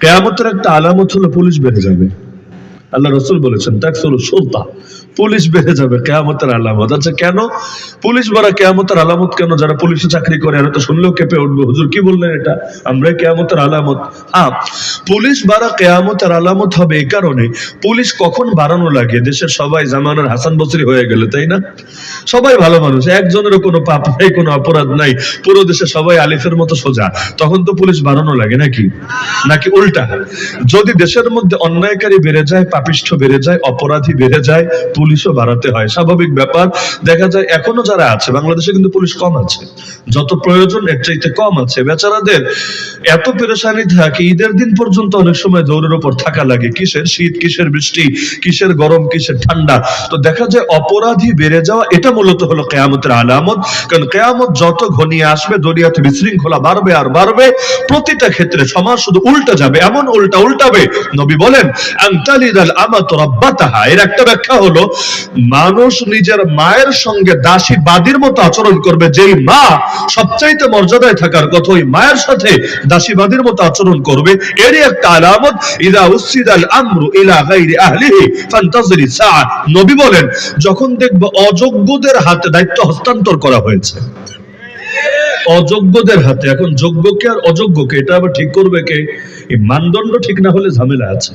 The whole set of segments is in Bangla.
কিয়ামতের একটা আলামত হলো পুলিশ বেড়ে যাবে। আল্লাহ রাসূল বলেছেন তাকসুরু শুরতা, পুলিশ বেড়ে যাবে কিয়ামতের আলামত। আচ্ছা কেন পুলিশ বাড়া কিয়ামতের আলামত কেন? যারা পুলিশে চাকরি করে এরা তো শুনলেও কেঁপে উঠবে, হুজুর কি বললেন এটা, আমরাই কিয়ামতের আলামত? হ্যাঁ, পুলিশ বাড়া কিয়ামতের আলামত হবে এই কারণে, পুলিশ কখন বাড়ানো লাগে, দেশের সবাই জামানার হাসান বসরি হয়ে গেলে, তাই না? সবাই ভালো মানুষ, একজনেরও কোনো পাপ নাই, কোনো অপরাধ নাই, পুরো দেশে সবাই আলিফের মতো সোজা, তখন তো পুলিশ বাড়ানো লাগে নাকি? নাকি উল্টা? যদি দেশের মধ্যে অন্যায়কারী বেড়ে যায়, পাপিষ্ঠ বেড়ে যায়, অপরাধী বেড়ে যায়, পুলিশও বাড়াতে হয়, স্বাভাবিক ব্যাপার। দেখা যায় এখনো যারা আছে বাংলাদেশে কিন্তু পুলিশ কম আছে, যত প্রয়োজন এর চাইতে কম আছে। বেচারাদের এত পেরেশানি থাকে, ঈদের দিন পর্যন্ত অনেক সময় দৌড়ের উপর থাকা লাগে, কিসের শীত, কিসের বৃষ্টি, কিসের গরম, কিসের ঠান্ডা। তো দেখা যায় অপরাধী বেড়ে যাওয়া এটা মূলত হলো কিয়ামতের আলামত। কারণ কিয়ামত যত ঘনিয়ে আসবে দুনিয়াতে বিশৃঙ্খলা বাড়বে আর বাড়বে, প্রতিটা ক্ষেত্রে সমাজ শুধু উল্টা যাবে, এমন উল্টাবে। নবী বলেন আনতালিদাল আমাতু রাব্বাতাহা, এর একটা ব্যাখ্যা হলো মানুষ নিজের মায়ের সঙ্গে দাসী বাদীর মতো আচরণ করবে। যেই মা সবচাইতে মর্যাদায় থাকার কথা, ওই মায়ের সাথে দাসী বাদীর মতো আচরণ করবে, এরই একটা আলামত। ইযা উসিদাল আমরু ইলা গায়রি আহলিহি ফান্তাযিরি সাআ, নবী বলেন যখন দেখবে অযোগ্যদের হাতে দায়িত্ব হস্তান্তর করা হয়েছে, অযোগ্যদের হাতে। এখন যোগ্যকে আর অযোগ্যকে এটা আবার ঠিক করবে কে? এই মানদণ্ড ঠিক না হলে ঝামেলা আছে।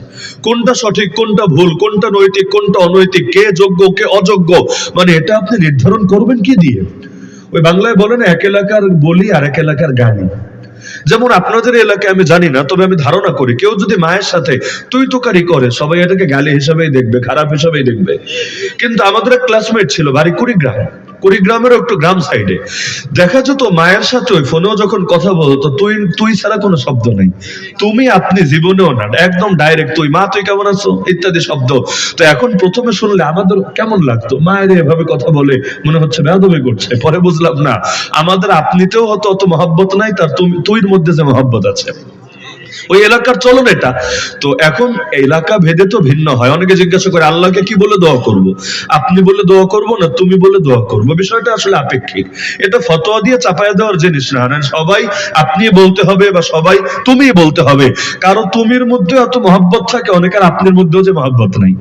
কোনটা সঠিক, কোনটা ভুল, কোনটা নৈতিক, কোনটা অনৈতিক, কে যোগ্য কে অযোগ্য, মানে এটা আপনি নির্ধারণ করবেন কি দিয়ে? ওই বাংলায় বলেন এক এলাকার বলি আর এক এলাকার গালি। যেমন আপনাদের এলাকায় আমি জানি না, তবে আমি ধারণা করি কেউ যদি মায়ের সাথে তুই তোকারি করে সবাই এটাকে গালি হিসাবেই দেখবে, খারাপ হিসাবেই দেখবে। কিন্তু আমাদের এক ক্লাসমেট ছিল, বাড়ি কুড়িগ্রামেরও একটু গ্রাম সাইডে, দেখা যেত মায়ের সাথে ওই ফোনেও যখন কথা বলতো তুই ছাড়া কোনো শব্দ নেই, তুমি আপনি জীবনেও না, একদম ডাইরেক্ট তুই, মা তুই কেমন আছো ইত্যাদি শব্দ। তো এখন প্রথমে শুনলে আমাদের কেমন লাগতো, মায়ের এভাবে কথা বলে মনে হচ্ছে বেয়াদবি করছে। পরে বুঝলাম না, আমাদের আপনিতেও হয়তো অত মহব্বত নাই, তার তুইর মধ্যে যে মহব্বত আছে। ওই এলাকার চলন এটা। তো এখন এলাকা ভেদে তো ভিন্ন হয়। অনেকে জিজ্ঞাসা করে আল্লাহকে কি বলে দোয়া করব, আপনি বলে দোয়া করব না তুমি বলে দোয়া করব। বিষয়টা আসলে আপেক্ষিক, এটা ফতোয়া দিয়ে চাপায়া দেওয়ার জিনিস না। সবাই আপনি বলতে হবে বা সবাই তুমি বলতে হবে। কারো তুমির মধ্যে এত মহব্বত থাকে, অনেকের আপনার মধ্যেও যে মহব্বত নাই।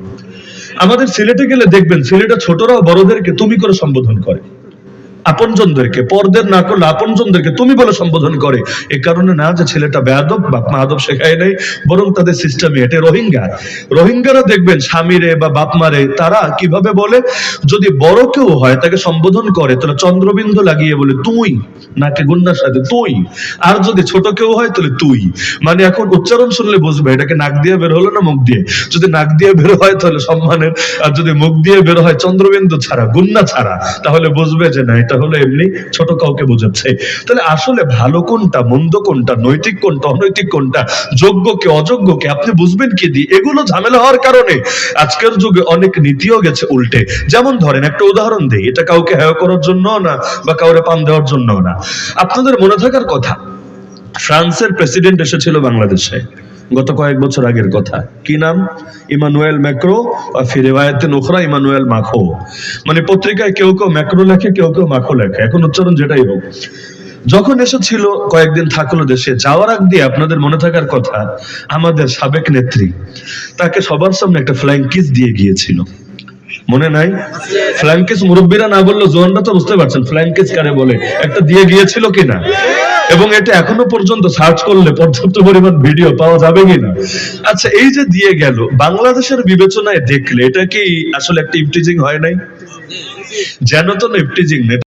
আমাদের সিলেটে গেলে দেখবেন সিলেটের ছোটরাও বড়দেরকে তুমি করে সম্বোধন করে, আপনজনদেরকে, পরদের না করলে আপনজনদেরকে তুমি বলে সম্বোধন করে। এ কারণে না যে ছেলেটা বেয়াদব, বাপ মা আদব শেখায় নাই, বরং তাদের সিস্টেমে এটা। রোহিঙ্গারা দেখবেন স্বামীরে বা বাপ মারে তারা কিভাবে বলে, যদি বড় কেউ হয় তাকে সম্বোধন করে তাহলে চন্দ্রবিন্দু লাগিয়ে বলে তুই, নাকি গুন্নার সাথে তুই। আর যদি ছোট কেউ হয় তাহলে তুই, মানে এখন উচ্চারণ শুনলে বুঝবে এটাকে নাক দিয়ে বের হলো না মুখ দিয়ে। যদি নাক দিয়ে বের হয় তাহলে সম্মানের, আর যদি মুখ দিয়ে বের হয় চন্দ্রবিন্দু ছাড়া, গুন্না ছাড়া, তাহলে বুঝবে যে না এটা হলো এমনি ছোট কাউকে বোঝাচ্ছে। তাহলে আসলে ভালো কোনটা, মন্দ কোনটা, নৈতিক কোনটা, অনৈতিক কোনটা, যোগ্যকে অযোগ্যকে আপনি বুঝবেন কি দিয়ে? এগুলো ঝামেলা হওয়ার কারণে আজকের যুগে অনেক নীতিও গেছে উল্টে। যেমন ধরেন একটা উদাহরণ দেই, এটা কাউকে হেয় করার জন্য না বা কাউরে পাম দেওয়ার জন্য না। আপনাদের মনে থাকার কথা, ফ্রান্সের প্রেসিডেন্ট এসেছিল বাংলাদেশে গত কয়েক বছর আগের কথা। কি নাম? ইমানুয়েল ম্যাক্রো, রিওয়ায়াতে নুখরা ইমানুয়েল মাখো। মানে পত্রিকায় কেউ কেউ ম্যাক্রো লেখে, কেউ কেউ মাখো লেখে, এখন উচ্চারণ যেটাই হোক। যখন এসেছিল কয়েকদিন থাকলো দেশে, যাওয়ার আগ দিয়ে আপনাদের মনে থাকার কথা আমাদের সাবেক নেত্রী তাকে সবার সামনে একটা ফ্লাইং কিস দিয়ে গিয়েছিল, মনে নাই? ফ্লাইং কিস মুরব্বীরা না বললো জোয়ানরা তো বুঝতে পারছেন ফ্লাইং কিস কারে বলে, একটা দিয়ে গিয়েছিল কিনা। এবং এটা এখনো পর্যন্ত সার্চ করলে পর্যাপ্ত পরিমাণ ভিডিও পাওয়া যাবে কিনা। আচ্ছা এই যে দিয়ে গেল, বাংলাদেশের বিবেচনায় দেখলে এটা কি আসলে একটা ইফটিজিং হয় নাই? যেন তো ইফটিজিং